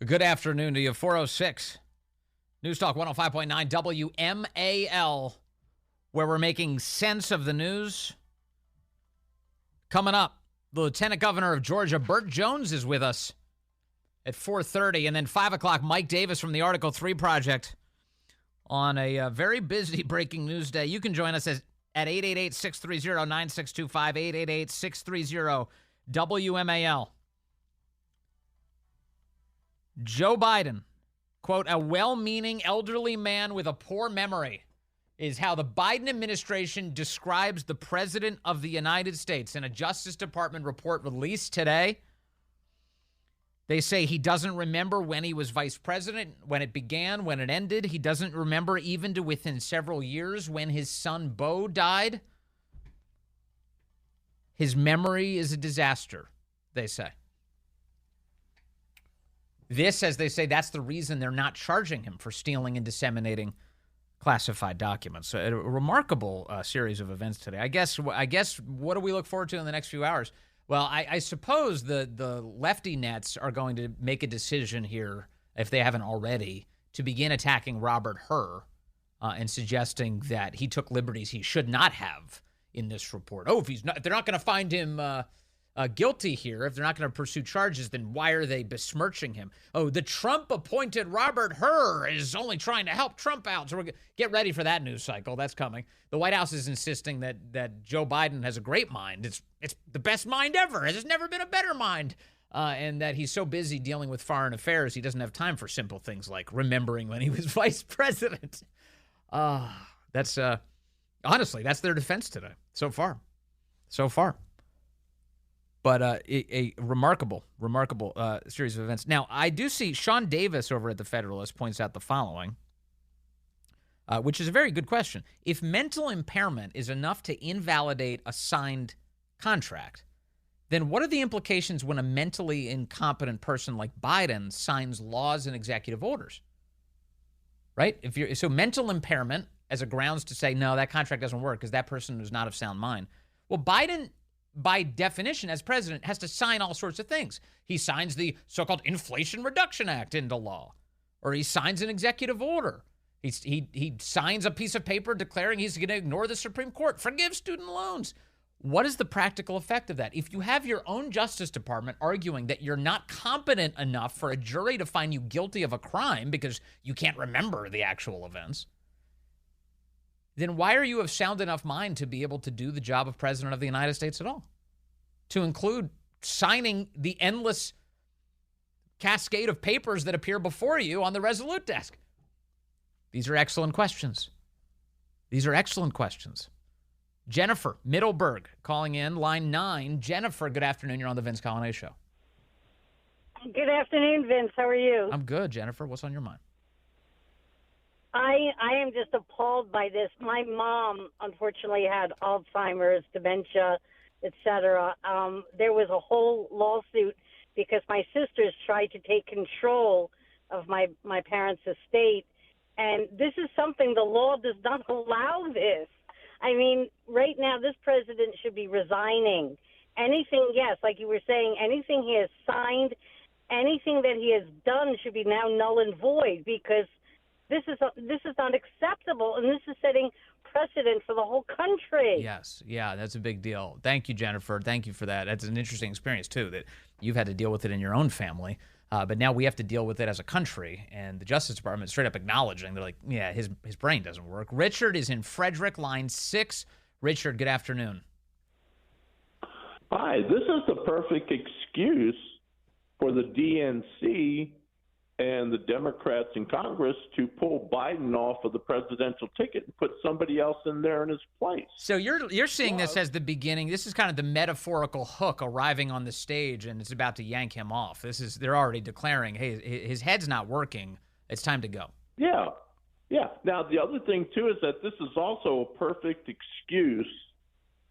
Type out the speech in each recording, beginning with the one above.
Good afternoon to you. 406 News Talk 105.9 WMAL, where we're making sense of the news. Coming up, the Lieutenant Governor of Georgia, Burt Jones, is with us at 4:30. And then 5 o'clock, Mike Davis from the Article 3 Project on a very busy breaking news day. You can join us at 888-630-9625, 888-630-WMAL. Joe Biden, quote, a well-meaning elderly man with a poor memory, is how the Biden administration describes the President of the United States. In a Justice Department report released today, they say he doesn't remember when he was vice president, when it began, when it ended. He doesn't remember even to within several years when his son Beau died. His memory is a disaster, they say. This, as they say, that's the reason they're not charging him for stealing and disseminating classified documents. So a remarkable series of events today. I guess what do we look forward to in the next few hours? Well, I suppose the lefty nets are going to make a decision here, if they haven't already, to begin attacking Robert Hur and suggesting that he took liberties he should not have in this report. Oh, if they're not going to find him guilty here, if they're not going to pursue charges, then why are they besmirching him? Oh, the Trump-appointed Robert Hur is only trying to help Trump out. So get ready for that news cycle. That's coming. The White House is insisting that Joe Biden has a great mind. It's the best mind ever. There's never been a better mind. And that he's so busy dealing with foreign affairs, he doesn't have time for simple things like remembering when he was vice president. That's honestly, that's their defense today so far. But a remarkable series of events. Now, I do see Sean Davis over at the Federalist points out the following, which is a very good question. If mental impairment is enough to invalidate a signed contract, then what are the implications when a mentally incompetent person like Biden signs laws and executive orders? Right? So mental impairment as a grounds to say, no, that contract doesn't work because that person is not of sound mind. Well, Biden, by definition, as president, has to sign all sorts of things. He signs the so-called Inflation Reduction Act into law, or he signs an executive order. He signs a piece of paper declaring he's going to ignore the Supreme Court, forgive student loans. What is the practical effect of that? If you have your own Justice Department arguing that you're not competent enough for a jury to find you guilty of a crime because you can't remember the actual events, then why are you of sound enough mind to be able to do the job of President of the United States at all? To include signing the endless cascade of papers that appear before you on the Resolute desk. These are excellent questions. Jennifer Middleburg calling in, line 9. Jennifer, good afternoon. You're on the Vince Colonnese Show. Good afternoon, Vince. How are you? I'm good, Jennifer. What's on your mind? I am just appalled by this. My mom, unfortunately, had Alzheimer's, dementia, etc. There was a whole lawsuit because my sisters tried to take control of my parents' estate, and this is something the law does not allow this. I mean, right now, this president should be resigning. Anything, yes, like you were saying, anything he has signed, anything that he has done should be now null and void because this is not acceptable, and this is setting precedent for the whole country. Yes, yeah, that's a big deal. Thank you, Jennifer. Thank you for that. That's an interesting experience, too, that you've had to deal with it in your own family. But now we have to deal with it as a country, and the Justice Department is straight up acknowledging. They're like, yeah, his brain doesn't work. Richard is in Frederick, line 6. Richard, good afternoon. Hi, this is the perfect excuse for the DNC and the Democrats in Congress to pull Biden off of the presidential ticket and put somebody else in there in his place. So you're seeing this as the beginning. This is kind of the metaphorical hook arriving on the stage, and it's about to yank him off. They're already declaring, hey, his head's not working. It's time to go. Yeah. Now, the other thing, too, is that this is also a perfect excuse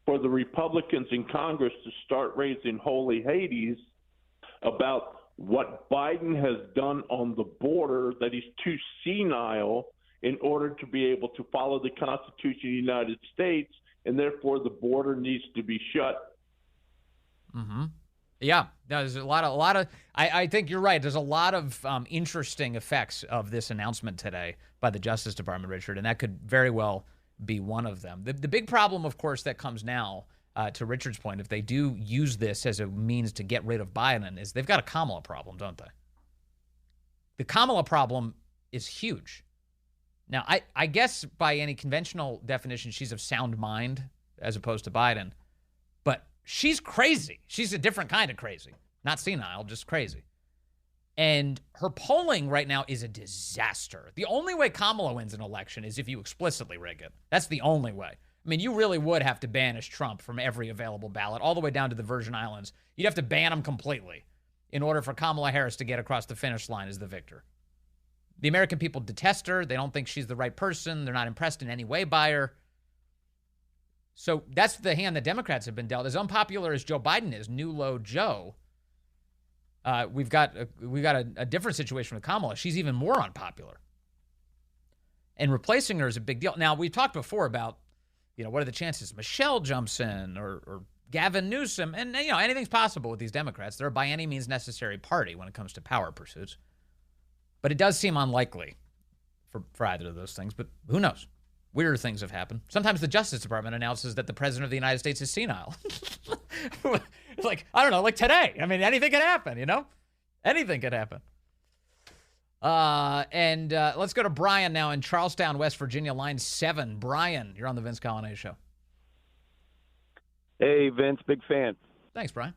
for the Republicans in Congress to start raising holy Hades about what Biden has done on the border, that he's too senile in order to be able to follow the Constitution of the United States, and therefore the border needs to be shut. Mm-hmm. Yeah, there's a lot of. I think you're right. There's a lot of interesting effects of this announcement today by the Justice Department, Richard, and that could very well be one of them. The big problem, of course, that comes now, to Richard's point, if they do use this as a means to get rid of Biden, is they've got a Kamala problem, don't they? The Kamala problem is huge. Now, I guess by any conventional definition, she's of sound mind as opposed to Biden, but she's crazy. She's a different kind of crazy. Not senile, just crazy. And her polling right now is a disaster. The only way Kamala wins an election is if you explicitly rig it. That's the only way. I mean, you really would have to banish Trump from every available ballot, all the way down to the Virgin Islands. You'd have to ban him completely in order for Kamala Harris to get across the finish line as the victor. The American people detest her. They don't think she's the right person. They're not impressed in any way by her. So that's the hand the Democrats have been dealt. As unpopular as Joe Biden is, New Low Joe, we've got a different situation with Kamala. She's even more unpopular. And replacing her is a big deal. Now, we've talked before about, what are the chances Michelle jumps in or Gavin Newsom? And, anything's possible with these Democrats. They're a by any means necessary party when it comes to power pursuits. But it does seem unlikely for either of those things. But who knows? Weirder things have happened. Sometimes the Justice Department announces that the President of the United States is senile. I don't know, like today. I mean, anything could happen, Anything could happen. And let's go to Brian now in Charlestown, West Virginia, line 7. Brian, you're on the Vince Coglianese Show. Hey, Vince, big fan. Thanks, Brian.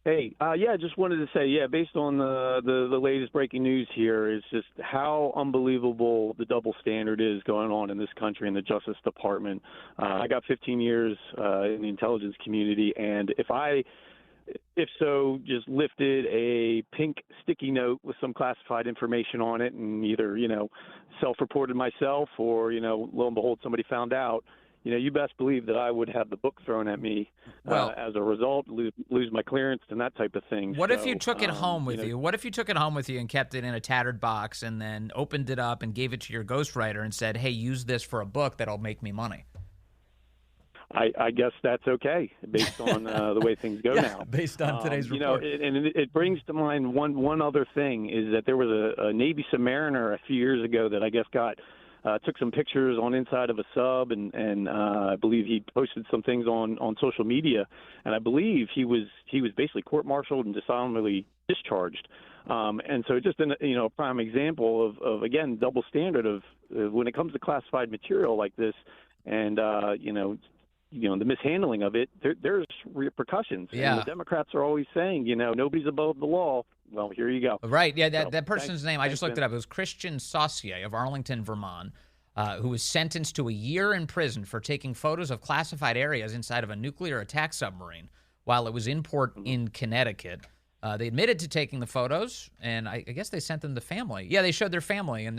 Hey, just wanted to say, based on the latest breaking news here, is just how unbelievable the double standard is going on in this country in the Justice Department. I got 15 years in the intelligence community, and if so, just lifted a pink sticky note with some classified information on it and either, self-reported myself or, lo and behold, somebody found out, you best believe that I would have the book thrown at me as a result, lose my clearance and that type of thing. What if you took it home with you? What if you took it home with you and kept it in a tattered box and then opened it up and gave it to your ghostwriter and said, hey, use this for a book that'll make me money? I guess that's okay based on the way things go now. Based on today's report. It brings to mind one other thing is that there was a Navy submariner a few years ago that I guess took some pictures on inside of a sub, and I believe he posted some things on social media, and I believe he was basically court-martialed and dishonorably discharged. And so just a prime example of again double standard of when it comes to classified material like this, and the mishandling of it, there's repercussions. Yeah. And the Democrats are always saying, nobody's above the law. Well, here you go. Right. Yeah, that person's name, I just looked it up. It was Christian Saucier of Arlington, Vermont, who was sentenced to a year in prison for taking photos of classified areas inside of a nuclear attack submarine while it was in port in Connecticut. They admitted to taking the photos, and I guess they sent them to family. Yeah, they showed their family, and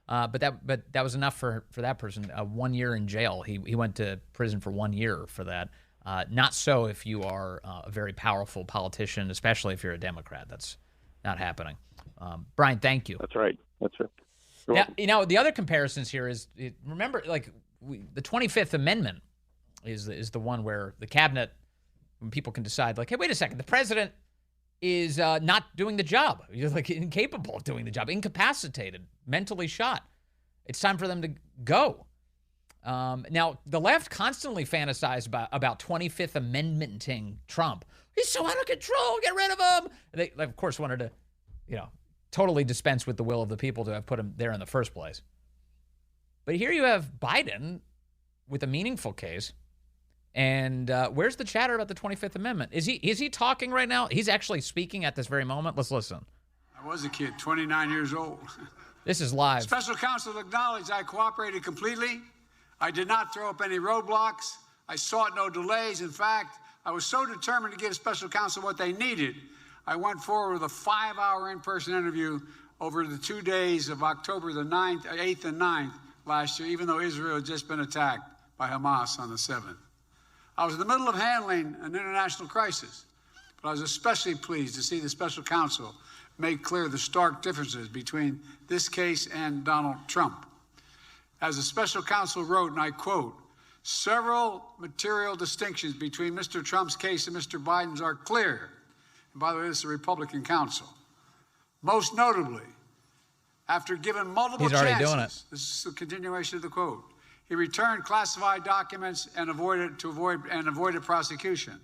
but that was enough for that person. 1 year in jail. He went to prison for 1 year for that. Not so if you are a very powerful politician, especially if you're a Democrat. That's not happening. Brian, thank you. That's right. Now, the other comparisons here is, remember, the 25th Amendment is the one where the cabinet, when people can decide, hey, wait a second, the president is not doing the job. He's incapable of doing the job, incapacitated, mentally shot. It's time for them to go. Now, the left constantly fantasized about 25th Amendmenting Trump. He's so out of control. Get rid of him. They, of course, wanted to, totally dispense with the will of the people to have put him there in the first place. But here you have Biden with a meaningful case. And where's the chatter about the 25th Amendment? Is he talking right now? He's actually speaking at this very moment. Let's listen. I was a kid, 29 years old. This is live. Special counsel acknowledged I cooperated completely. I did not throw up any roadblocks. I sought no delays. In fact, I was so determined to give special counsel what they needed, I went forward with a 5-hour in-person interview over the 2 days of October the 9th, 8th and 9th last year, even though Israel had just been attacked by Hamas on the 7th. I was in the middle of handling an international crisis, but I was especially pleased to see the special counsel make clear the stark differences between this case and Donald Trump. As the special counsel wrote, and I quote, Several material distinctions between Mr. Trump's case and Mr. Biden's are clear. And by the way, this is a Republican counsel. Most notably, after given multiple chances, already doing it. This is the continuation of the quote. He returned classified documents and avoided prosecution.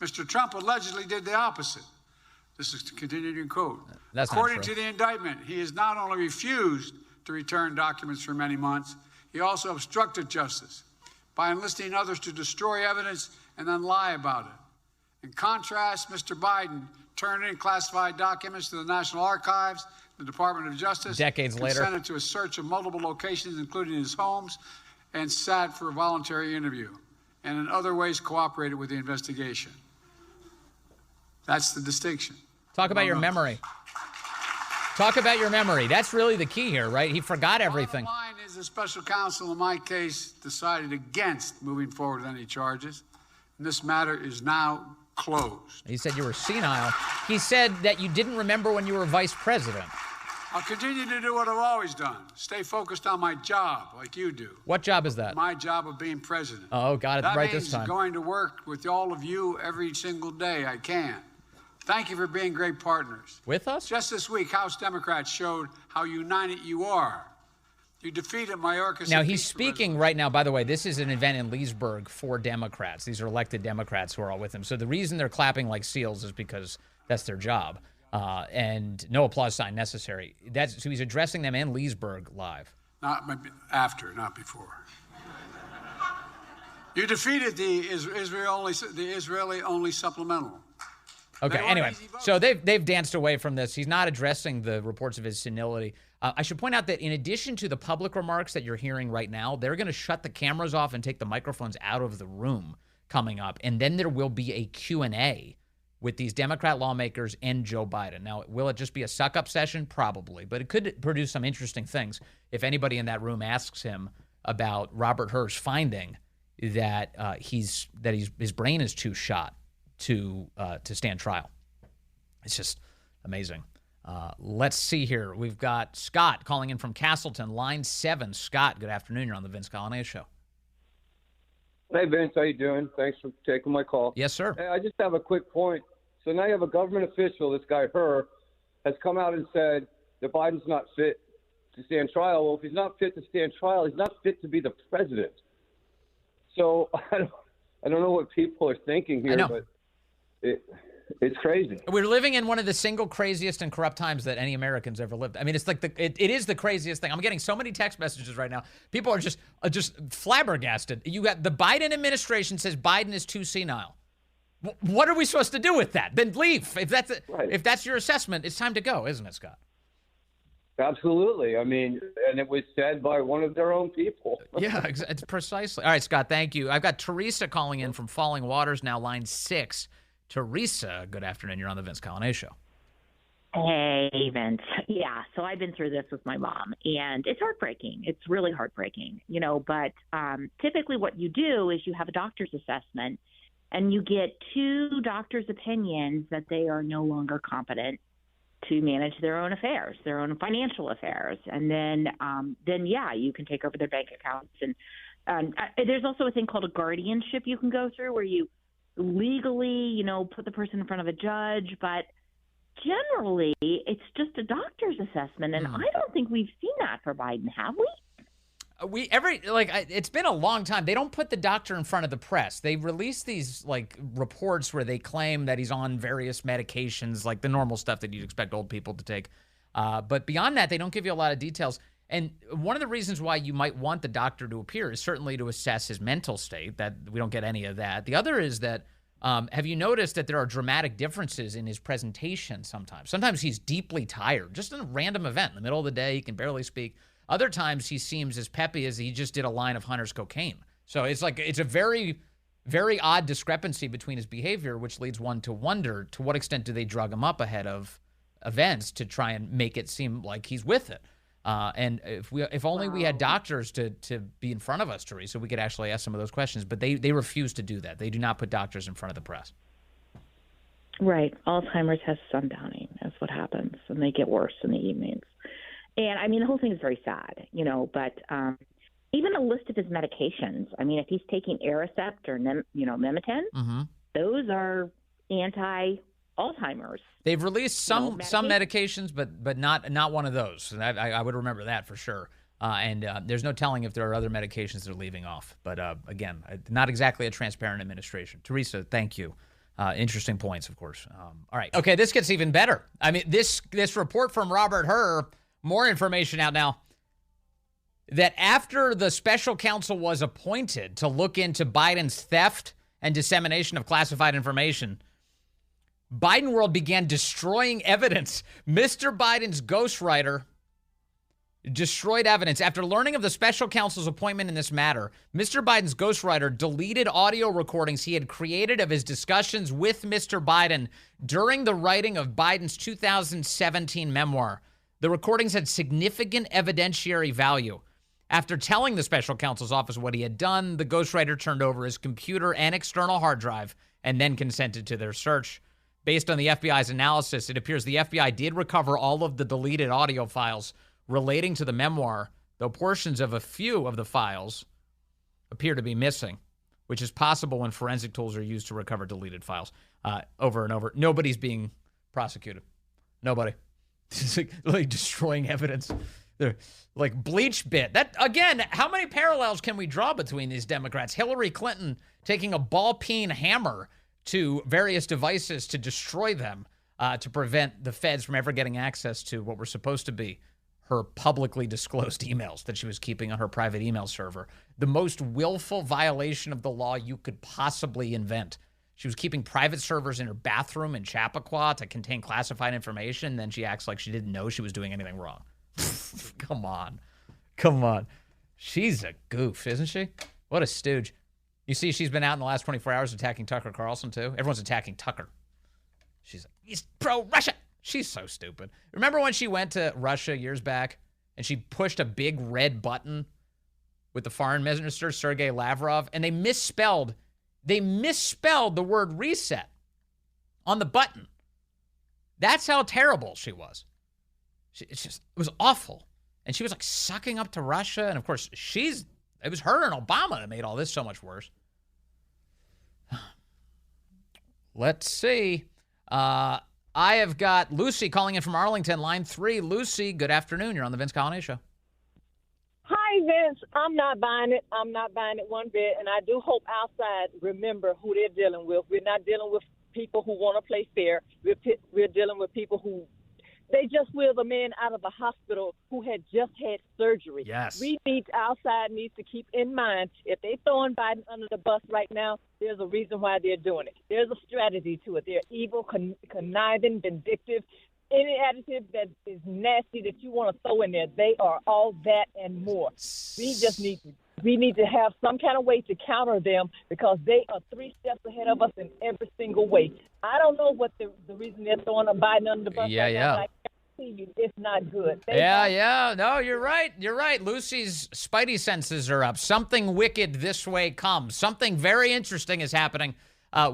Mr. Trump allegedly did the opposite. This is the continuing quote. That's According to the indictment, he has not only refused to return documents for many months, he also obstructed justice by enlisting others to destroy evidence and then lie about it. In contrast, Mr. Biden turned in classified documents to the National Archives, the Department of Justice. Decades later. Consented to a search of multiple locations, including his homes, and sat for a voluntary interview, and in other ways cooperated with the investigation. That's the distinction. Talk about your memory. Talk about your memory. That's really the key here, right? He forgot everything. Bottom line is the special counsel in my case decided against moving forward with any charges, and this matter is now closed. He said you were senile. He said that you didn't remember when you were vice president. I'll continue to do what I've always done. Stay focused on my job, like you do. What job is that? My job of being president. Oh, got it right this time. That means going to work with all of you every single day I can. Thank you for being great partners. With us? Just this week, House Democrats showed how united you are. You defeated Mayorkas. Now, he's speaking right now. By the way, this is an event in Leesburg for Democrats. These are elected Democrats who are all with him. So the reason they're clapping like seals is because that's their job. And no applause sign necessary. So he's addressing them in Leesburg live. Not after, not before. You defeated the Israeli-only supplemental. Okay, anyway, so they've danced away from this. He's not addressing the reports of his senility. I should point out that in addition to the public remarks that you're hearing right now, they're going to shut the cameras off and take the microphones out of the room coming up, and then there will be a Q&A with these Democrat lawmakers and Joe Biden. Now, will it just be a suck-up session? Probably, but it could produce some interesting things if anybody in that room asks him about Robert Hur's finding that his brain is too shot to stand trial. It's just amazing. Let's see here. We've got Scott calling in from Castleton, line 7. Scott, good afternoon. You're on the Vince Coglianese Show. Hey, Vince. How you doing? Thanks for taking my call. Yes, sir. Hey, I just have a quick point. So now you have a government official, this guy Hur, has come out and said that Biden's not fit to stand trial. Well, if he's not fit to stand trial, he's not fit to be the president. So I don't know what people are thinking here, but it's crazy. We're living in one of the single craziest and corrupt times that any Americans ever lived. I mean, it's like it is the craziest thing. I'm getting so many text messages right now. People are just flabbergasted. You got the Biden administration says Biden is too senile. What are we supposed to do with that? Then leave. If that's your assessment, it's time to go, isn't it, Scott? Absolutely. I mean, and it was said by one of their own people. Yeah, it's precisely. All right, Scott, thank you. I've got Teresa calling in from Falling Waters now, line 6. Teresa, good afternoon. You're on the Vince Coglianese Show. Hey, Vince. Yeah, so I've been through this with my mom, and it's heartbreaking. It's really heartbreaking, but typically what you do is you have a doctor's assessment, and you get 2 doctors' opinions that they are no longer competent to manage their own affairs, their own financial affairs. And then you can take over their bank accounts. And there's also a thing called a guardianship you can go through where you legally, put the person in front of a judge. But generally, it's just a doctor's assessment. And I don't think we've seen that for Biden, have we? It's been a long time. They don't put the doctor in front of the press. They release these reports where they claim that he's on various medications, like the normal stuff that you'd expect old people to take. But beyond that, they don't give you a lot of details. And one of the reasons why you might want the doctor to appear is certainly to assess his mental state. That we don't get any of that. The other is that have you noticed that there are dramatic differences in his presentation sometimes? Sometimes he's deeply tired, just in a random event in the middle of the day. He can barely speak. Other times he seems as peppy as he just did a line of Hunter's cocaine. So it's a very, very odd discrepancy between his behavior, which leads one to wonder to what extent do they drug him up ahead of events to try and make it seem like he's with it. And if only we had doctors to be in front of us, Teresa, we could actually ask some of those questions. But they refuse to do that. They do not put doctors in front of the press. Right. Alzheimer's has sundowning. That's what happens, and they get worse in the evenings. And I mean, the whole thing is very sad, but even a list of his medications. I mean, if he's taking Aricept or Memetin, those are anti-Alzheimer's. They've released some medications, but not one of those. I would remember that for sure. And there's no telling if there are other medications they're leaving off. But again, not exactly a transparent administration. Teresa, thank you. Interesting points, of course. All right. Okay, this gets even better. I mean, this report from Robert Hur, more information out now, that after the special counsel was appointed to look into Biden's theft and dissemination of classified information, Biden world began destroying evidence. Mr. Biden's ghostwriter destroyed evidence. After learning of the special counsel's appointment in this matter, Mr. Biden's ghostwriter deleted audio recordings he had created of his discussions with Mr. Biden during the writing of Biden's 2017 memoir. The recordings had significant evidentiary value. After telling the special counsel's office what he had done, the ghostwriter turned over his computer and external hard drive and then consented to their search. Based on the FBI's analysis, it appears the FBI did recover all of the deleted audio files relating to the memoir, though portions of a few of the files appear to be missing, which is possible when forensic tools are used to recover deleted files over and over. Nobody's being prosecuted. Nobody. It's like destroying evidence. They're like bleach bit. That, again, how many parallels can we draw between these Democrats? Hillary Clinton taking a ball-peen hammer to various devices to destroy them, to prevent the feds from ever getting access to what were supposed to be her publicly disclosed emails that she was keeping on her private email server. The most willful violation of the law you could possibly invent. She was keeping private servers in her bathroom in Chappaqua to contain classified information. Then she acts like she didn't know she was doing anything wrong. Come on. She's a goof, isn't she? What a stooge. You see, she's been out in the last 24 hours attacking Tucker Carlson, too. Everyone's attacking Tucker. She's like, he's pro-Russia. She's so stupid. Remember when she went to Russia years back and she pushed a big red button with the foreign minister, Sergei Lavrov, and they misspelled the word reset on the button. That's how terrible she was. It was awful. And she was like sucking up to Russia. And of course, it was her and Obama that made all this so much worse. Let's see. I have got Lucy calling in from Arlington, line 3. Lucy, good afternoon. You're on the Vince Colonnese Show. Hi, Vince. I'm not buying it. I'm not buying it one bit. And I do hope our side remember who they're dealing with. We're not dealing with people who want to play fair. We're dealing with people who they just wheeled a man out of the hospital who had just had surgery. Yes. Our side needs to keep in mind, if they're throwing Biden under the bus right now, there's a reason why they're doing it. There's a strategy to it. They're evil, conniving, vindictive. Any adjective that is nasty that you want to throw in there, they are all that and more. We need to have some kind of way to counter them because they are 3 steps ahead of us in every single way. I don't know what the reason they're throwing a Biden under the bus. Yeah. It's not good. No, you're right. You're right. Lucy's spidey senses are up. Something wicked this way comes. Something very interesting is happening.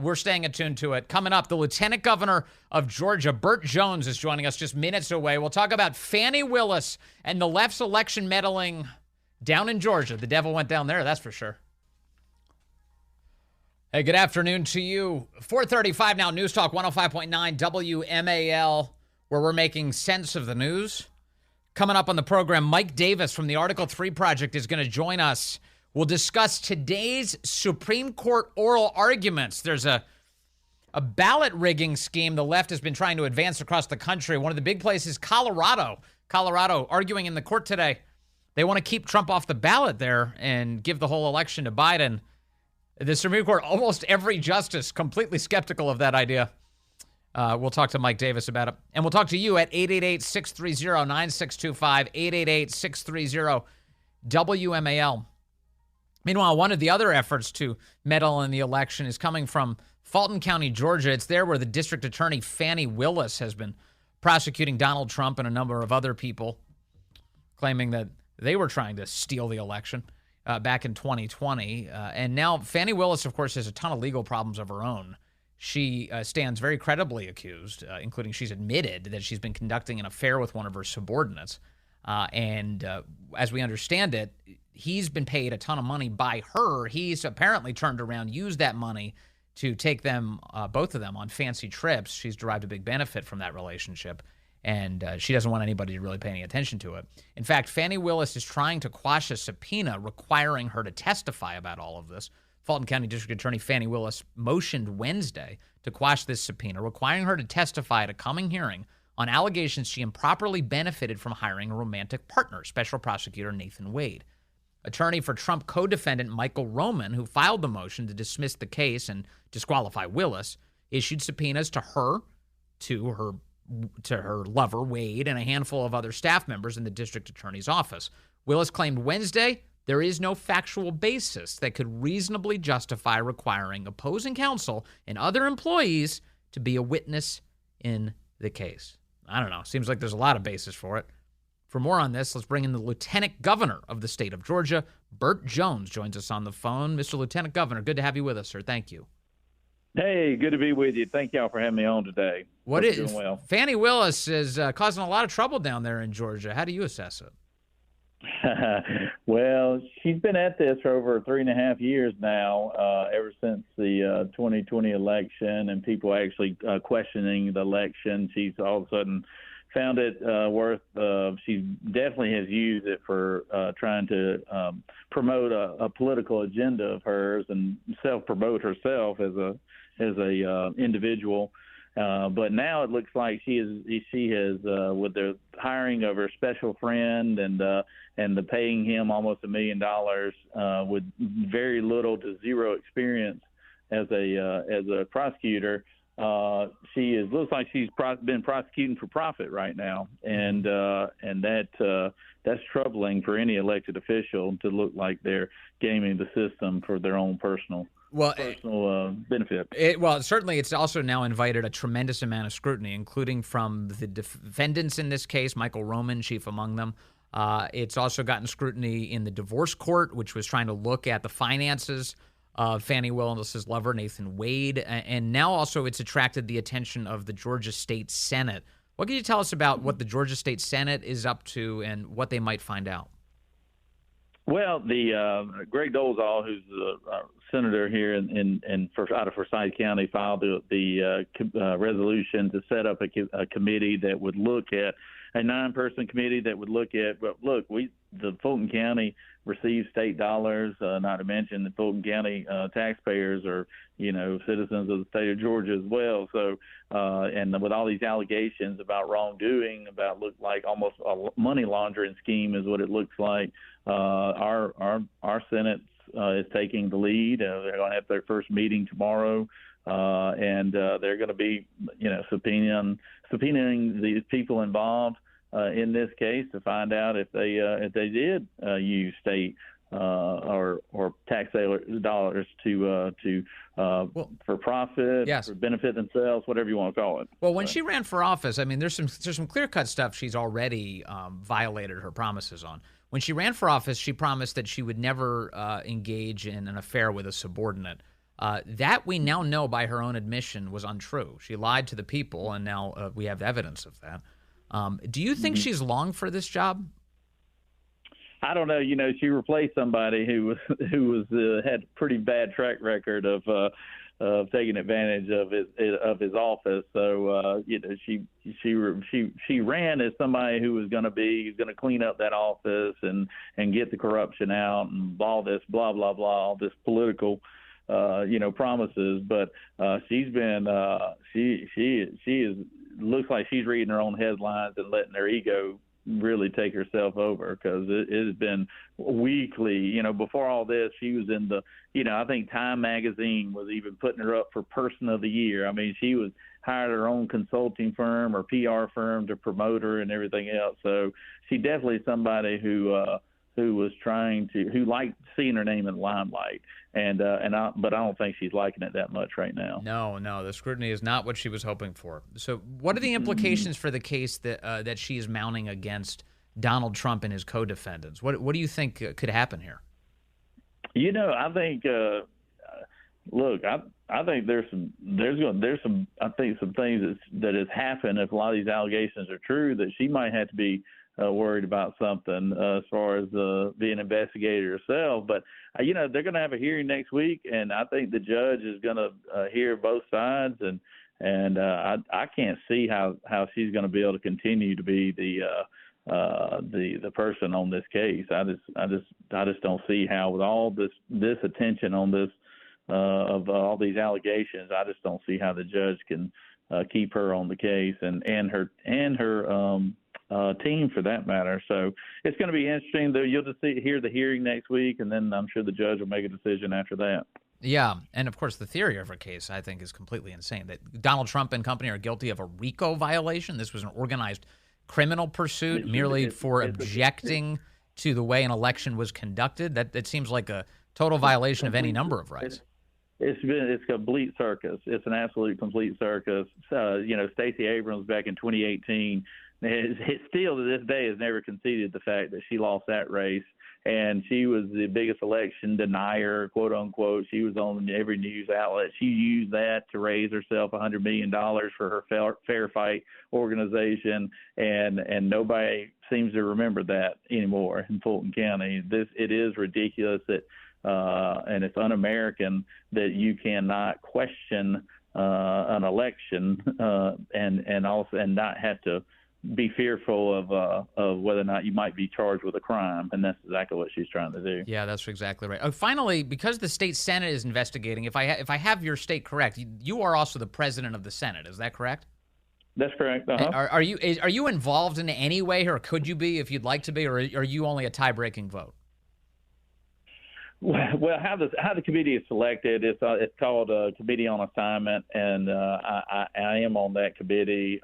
We're staying attuned to it. Coming up, the Lieutenant Governor of Georgia, Burt Jones, is joining us just minutes away. We'll talk about Fanni Willis and the left's election meddling down in Georgia. The devil went down there, that's for sure. Hey, good afternoon to you. 4:35 now, News Talk 105.9 WMAL, where we're making sense of the news. Coming up on the program, Mike Davis from the Article 3 Project is going to join us. We'll discuss today's Supreme Court oral arguments. There's a ballot rigging scheme the left has been trying to advance across the country. One of the big places, Colorado. Colorado arguing in the court today. They want to keep Trump off the ballot there and give the whole election to Biden. The Supreme Court, almost every justice, completely skeptical of that idea. We'll talk to Mike Davis about it. And we'll talk to you at 888-630-9625, 888-630-WMAL. Meanwhile, one of the other efforts to meddle in the election is coming from Fulton County, Georgia. It's there where the district attorney, Fanni Willis, has been prosecuting Donald Trump and a number of other people, claiming that they were trying to steal the election back in 2020. And now Fanni Willis, of course, has a ton of legal problems of her own. She stands very credibly accused, including she's admitted that she's been conducting an affair with one of her subordinates. And as we understand it, he's been paid a ton of money by her. He's apparently turned around, used that money to take them, both of them, on fancy trips. She's derived a big benefit from that relationship, and she doesn't want anybody to really pay any attention to it. In fact, Fanni Willis is trying to quash a subpoena requiring her to testify about all of this. Fulton County District Attorney Fanni Willis motioned Wednesday to quash this subpoena, requiring her to testify at a coming hearing on allegations she improperly benefited from hiring a romantic partner, Special Prosecutor Nathan Wade. Attorney for Trump co-defendant Michael Roman, who filed the motion to dismiss the case and disqualify Willis, issued subpoenas to her, to her lover, Wade, and a handful of other staff members in the district attorney's office. Willis claimed Wednesday there is no factual basis that could reasonably justify requiring opposing counsel and other employees to be a witness in the case. I don't know. Seems like there's a lot of basis for it. For more on this, let's bring in the Lieutenant Governor of the state of Georgia. Burt Jones joins us on the phone. Mr. Lieutenant Governor, good to have you with us, sir. Thank you. Hey, good to be with you. Thank y'all for having me on today. What Hope is you're doing well. Fanni Willis is causing a lot of trouble down there in Georgia. How do you assess it? Well, she's been at this for over 3.5 years now, ever since the 2020 election and people actually questioning the election. She's all of a sudden found it she definitely has used it for trying to promote a political agenda of hers and self-promote herself as a individual. But now it looks like she has with the hiring of her special friend and the paying him almost $1 million with very little to zero experience as a prosecutor. Looks like she's been prosecuting for profit right now, and that's troubling for any elected official to look like they're gaming the system for their own personal benefit. Certainly it's also now invited a tremendous amount of scrutiny, including from the defendants in this case, Michael Roman, chief among them. It's also gotten scrutiny in the divorce court, which was trying to look at the finances of Fanni Willis's lover, Nathan Wade. And now also it's attracted the attention of the Georgia State Senate. What can you tell us about what the Georgia State Senate is up to and what they might find out? Well, the Greg Dolezal, who's the senator here out of Forsyth County, filed the resolution to set up a committee that would look at a 9-person committee that would look at. Well, look, the Fulton County receives state dollars, not to mention the Fulton County taxpayers are, citizens of the state of Georgia as well. So, and with all these allegations about wrongdoing, about look like almost a money laundering scheme is what it looks like. Our Senate is taking the lead. They're going to have their first meeting tomorrow, and they're going to be, subpoenaing these people involved in this case to find out if they did use state or taxpayer dollars for profit, yes, for benefit themselves, whatever you want to call it. Well, when she ran for office, I mean, there's some clear-cut stuff she's already violated her promises on. When she ran for office, she promised that she would never engage in an affair with a subordinate. That we now know by her own admission was untrue. She lied to the people, and now we have evidence of that. Do you think she's long for this job? I don't know. She replaced somebody who had a pretty bad track record of taking advantage of his office. So she ran as somebody who was going to clean up that office and get the corruption out and all this blah blah blah, all this political promises. But she's been she is looks like she's reading her own headlines and letting her ego really take herself over, because it has been weekly. Before all this, she was in the, I think Time Magazine was even putting her up for Person of the Year. I mean, she was hired her own consulting firm or PR firm to promote her and everything else. So she definitely is somebody who liked seeing her name in the limelight, but I don't think she's liking it that much right now. No, the scrutiny is not what she was hoping for. So, what are the implications for the case that she is mounting against Donald Trump and his co-defendants? What do you think could happen here? I think look, I think there's some things that has happened. If a lot of these allegations are true, that she might have to be worried about something as far as being investigated herself. But they're going to have a hearing next week, and I think the judge is going to hear both sides, and I can't see how she's going to be able to continue to be the person on this case. I just don't see how, with all this attention on this of all these allegations, I just don't see how the judge can keep her on the case and her team for that matter. So it's going to be interesting. Though you'll just hear the hearing next week, and then I'm sure the judge will make a decision after that. Yeah, and of course the theory of her case, I think, is completely insane. That Donald Trump and company are guilty of a RICO violation. This was an organized criminal pursuit merely for objecting to the way an election was conducted. That seems like a total violation of any number of rights. It's a complete circus. It's an absolute complete circus. Stacey Abrams back in 2018, it still to this day has never conceded the fact that she lost that race. And she was the biggest election denier, quote unquote. She was on every news outlet. She used that to raise herself $100 million for her Fair Fight organization, and nobody seems to remember that anymore in Fulton County. It is ridiculous that, and it's un-American that you cannot question an election and not have to be fearful of whether or not you might be charged with a crime, and that's exactly what she's trying to do. Yeah, that's exactly right. Finally, because the state Senate is investigating, if I have your state correct, you are also the president of the Senate. Is that correct? That's correct. Uh-huh. Are you involved in any way, or could you be if you'd like to be, or are you only a tie-breaking vote? Well, how the committee is selected, it's called a committee on assignment, and I am on that committee.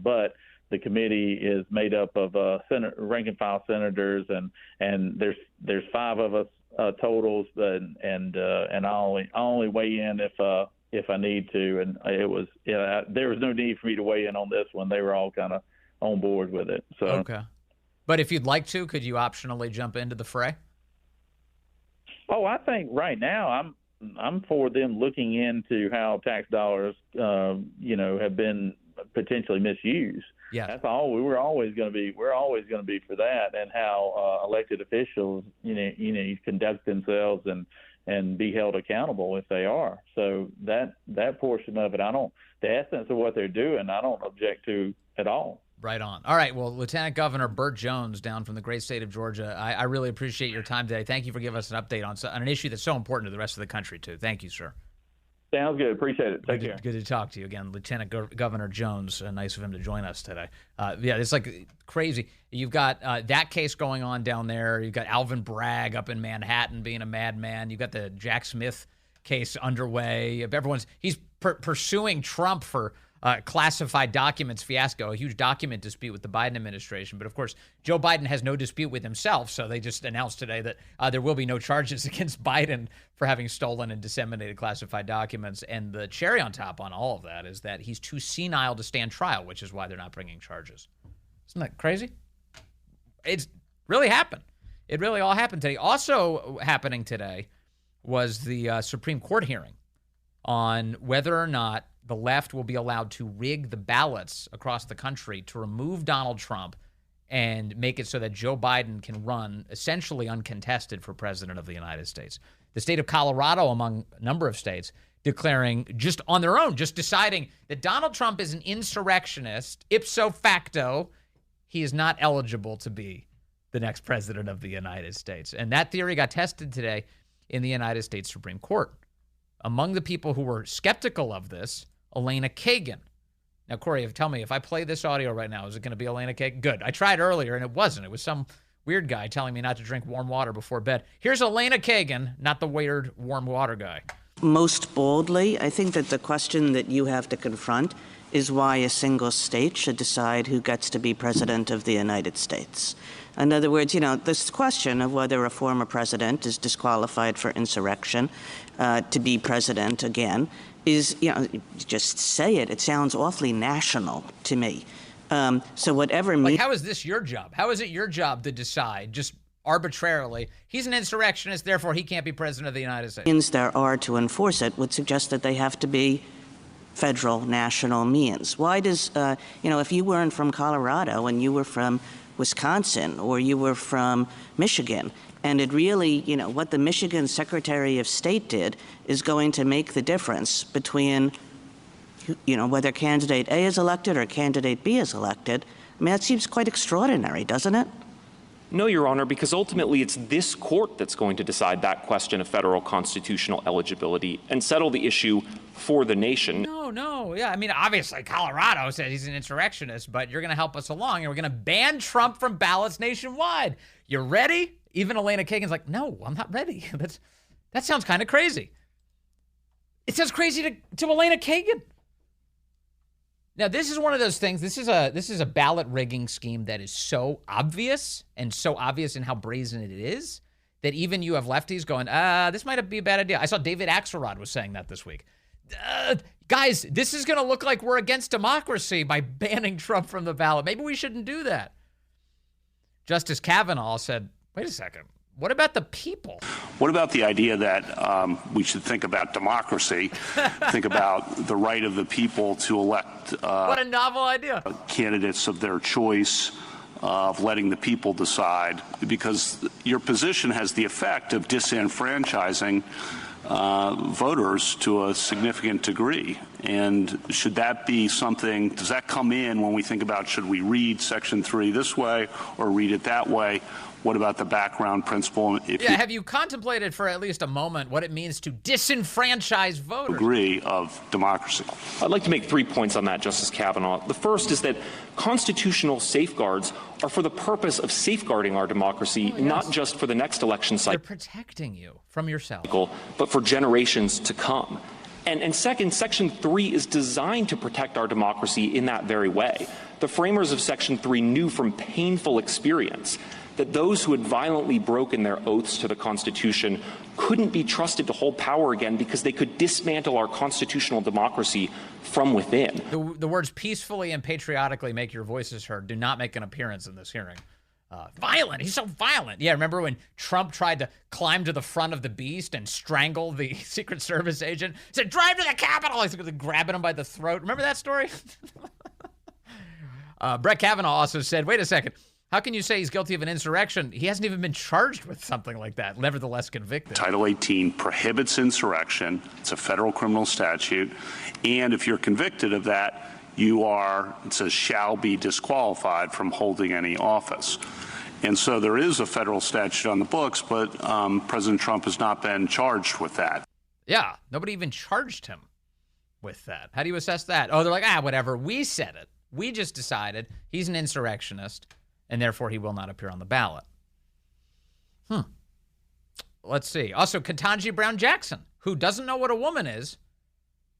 But the committee is made up of rank and file senators, and there's 5 of us totals, and I only weigh in if I need to, and there was no need for me to weigh in on this one. They were all kind of on board with it. So okay, but if you'd like to, could you optionally jump into the fray? Oh, I think right now I'm for them looking into how tax dollars, have been potentially misused. Yeah, that's all. We're always going to be for that, and how elected officials, conduct themselves and be held accountable if they are. So that portion of it, the essence of what they're doing, I don't object to at all. Right on. All right. Well, Lieutenant Governor Burt Jones down from the great state of Georgia, I really appreciate your time today. Thank you for giving us an update on an issue that's so important to the rest of the country, too. Thank you, sir. Sounds good. Appreciate it. Take care. Good to talk to you again, Lieutenant Governor Jones. Nice of him to join us today. It's like crazy. You've got that case going on down there. You've got Alvin Bragg up in Manhattan being a madman. You've got the Jack Smith case underway. He's pursuing Trump for classified documents fiasco, a huge document dispute with the Biden administration. But, of course, Joe Biden has no dispute with himself, so they just announced today that there will be no charges against Biden for having stolen and disseminated classified documents. And the cherry on top on all of that is that he's too senile to stand trial, which is why they're not bringing charges. Isn't that crazy? It's really happened. It really all happened today. Also happening today was the Supreme Court hearing on whether or not the left will be allowed to rig the ballots across the country to remove Donald Trump and make it so that Joe Biden can run essentially uncontested for president of the United States. The state of Colorado, among a number of states, declaring just on their own, just deciding that Donald Trump is an insurrectionist. Ipso facto, he is not eligible to be the next president of the United States. And that theory got tested today in the United States Supreme Court. Among the people who were skeptical of this, Elena Kagan. Now, Corey, tell me, if I play this audio right now, is it going to be Elena Kagan? Good. I tried earlier, and it wasn't. It was some weird guy telling me not to drink warm water before bed. Here's Elena Kagan, not the weird warm water guy. Most boldly, I think that the question that you have to confront is why a single state should decide who gets to be president of the United States. In other words, this question of whether a former president is disqualified for insurrection to be president again is, just say it. It sounds awfully national to me. So whatever. How is this your job? How is it your job to decide? Just arbitrarily. He's an insurrectionist, therefore he can't be president of the United States. There are to enforce it would suggest that they have to be federal, national means. Why does, if you weren't from Colorado and you were from Wisconsin or you were from Michigan, and it really, what the Michigan Secretary of State did is going to make the difference between, whether candidate A is elected or candidate B is elected. I mean, that seems quite extraordinary, doesn't it? No, Your Honor, because ultimately it's this court that's going to decide that question of federal constitutional eligibility and settle the issue for the nation. No. Yeah, I mean, obviously Colorado says he's an insurrectionist, but you're going to help us along, and we're going to ban Trump from ballots nationwide. You ready? Even Elena Kagan's like, no, I'm not ready. That sounds kind of crazy. It sounds crazy to Elena Kagan. Now, this is one of those things. This is a ballot rigging scheme that is so obvious and so obvious in how brazen it is that even you have lefties going, this might be a bad idea. I saw David Axelrod was saying that this week. Guys, this is going to look like we're against democracy by banning Trump from the ballot. Maybe we shouldn't do that. Justice Kavanaugh said, wait a second. What about the people? What about the idea that we should think about democracy, think about the right of the people to elect what a novel idea. Candidates of their choice, of letting the people decide, because your position has the effect of disenfranchising voters to a significant degree. And should that be something, does that come in when we think about should we read Section 3 this way or read it that way? What about the background principle? Have you contemplated for at least a moment what it means to disenfranchise voters? Degree of democracy. I'd like to make 3 points on that, Justice Kavanaugh. The first is that constitutional safeguards are for the purpose of safeguarding our democracy, not just for the next election cycle. They're protecting you from yourself. But for generations to come. And second, Section 3 is designed to protect our democracy in that very way. The framers of Section 3 knew from painful experience that those who had violently broken their oaths to the Constitution couldn't be trusted to hold power again because they could dismantle our constitutional democracy from within. The words peacefully and patriotically make your voices heard do not make an appearance in this hearing. Violent. He's so violent. Yeah, remember when Trump tried to climb to the front of the beast and strangle the Secret Service agent? He said, drive to the Capitol. He's grabbing him by the throat. Remember that story? Brett Kavanaugh also said, wait a second. How can you say he's guilty of an insurrection? He hasn't even been charged with something like that, nevertheless convicted. Title 18 prohibits insurrection. It's a federal criminal statute. And if you're convicted of that, it says, shall be disqualified from holding any office. And so there is a federal statute on the books, but President Trump has not been charged with that. Yeah, nobody even charged him with that. How do you assess that? Oh, they're like, whatever. We said it. We just decided he's an insurrectionist, and therefore he will not appear on the ballot. Let's see. Also, Ketanji Brown Jackson, who doesn't know what a woman is,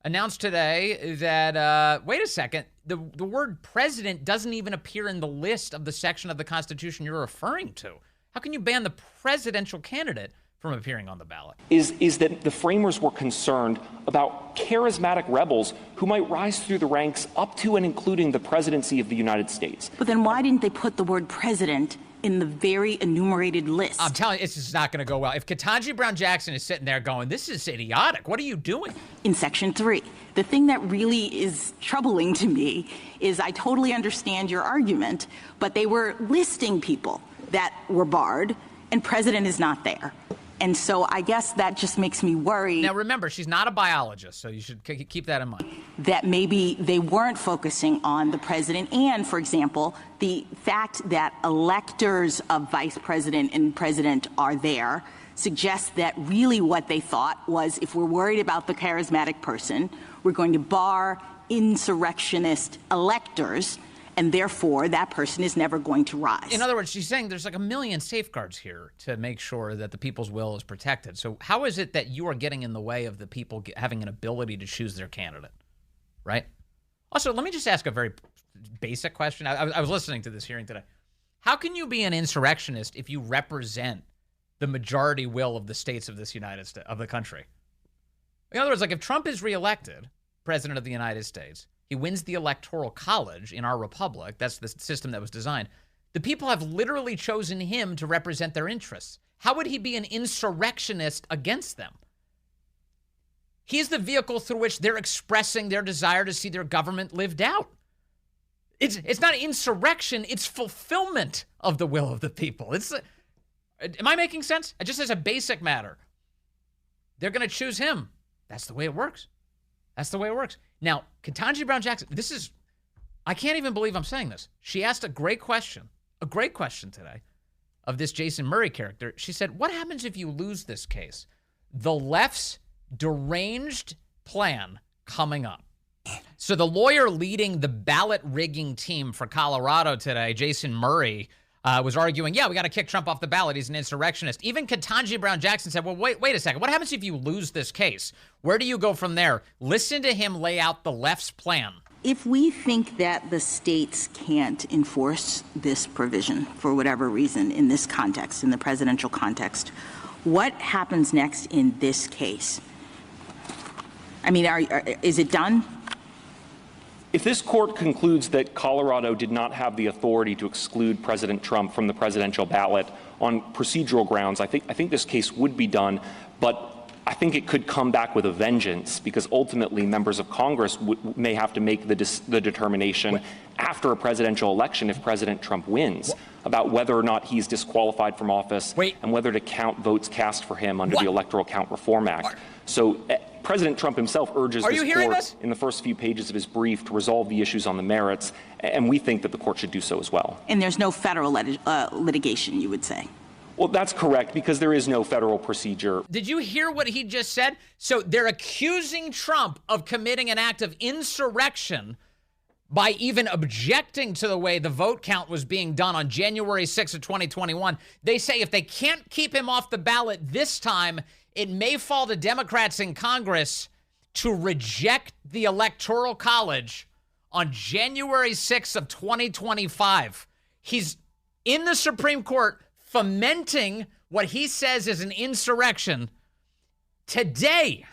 announced today that, wait a second, the word president doesn't even appear in the list of the section of the Constitution you're referring to. How can you ban the presidential candidate from appearing on the ballot? Is that the framers were concerned about charismatic rebels who might rise through the ranks up to and including the presidency of the United States. But then why didn't they put the word president in the very enumerated list? I'm telling you, it's just not going to go well. If Ketanji Brown Jackson is sitting there going, this is idiotic, what are you doing? In Section 3, the thing that really is troubling to me is I totally understand your argument, but they were listing people that were barred, and president is not there. And so I guess that just makes me worry. Now, remember, she's not a biologist, so you should keep that in mind. That maybe they weren't focusing on the president. And, for example, the fact that electors of vice president and president are there suggests that really what they thought was if we're worried about the charismatic person, we're going to bar insurrectionist electors, and therefore that person is never going to rise. In other words, she's saying there's like a million safeguards here to make sure that the people's will is protected. So how is it that you are getting in the way of the people having an ability to choose their candidate, right? Also, let me just ask a very basic question. I was listening to this hearing today. How can you be an insurrectionist if you represent the majority will of the states of this of the country? In other words, like if Trump is reelected president of the United States, he wins the Electoral College in our republic. That's the system that was designed. The people have literally chosen him to represent their interests. How would he be an insurrectionist against them? He's the vehicle through which they're expressing their desire to see their government lived out. It's not insurrection, it's fulfillment of the will of the people. Am I making sense? Just as a basic matter. They're going to choose him. That's the way it works. That's the way it works. Now, Ketanji Brown Jackson, I can't even believe I'm saying this. She asked a great question today of this Jason Murray character. She said, what happens if you lose this case? The left's deranged plan coming up. So the lawyer leading the ballot rigging team for Colorado today, Jason Murray, was arguing, we got to kick Trump off the ballot. He's an insurrectionist. Even Ketanji Brown Jackson said, well, wait a second. What happens if you lose this case? Where do you go from there? Listen to him lay out the left's plan. If we think that the states can't enforce this provision for whatever reason in this context, in the presidential context, what happens next in this case? I mean, is it done? If this court concludes that Colorado did not have the authority to exclude President Trump from the presidential ballot on procedural grounds, I think this case would be done, but I think it could come back with a vengeance, because ultimately members of Congress may have to make the determination after a presidential election, if President Trump wins, about whether or not he's disqualified from office and whether to count votes cast for him under the Electoral Count Reform Act. So President Trump himself urges this court in the first few pages of his brief to resolve the issues on the merits, and we think that the court should do so as well. And there's no federal litigation, you would say? Well, that's correct, because there is no federal procedure. Did you hear what he just said? So they're accusing Trump of committing an act of insurrection by even objecting to the way the vote count was being done on January 6th of 2021. They say if they can't keep him off the ballot this time, it may fall to Democrats in Congress to reject the Electoral College on January 6th of 2025. He's in the Supreme Court fomenting what he says is an insurrection today.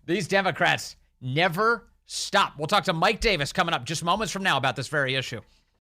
These Democrats never stop. We'll talk to Mike Davis coming up just moments from now about this very issue.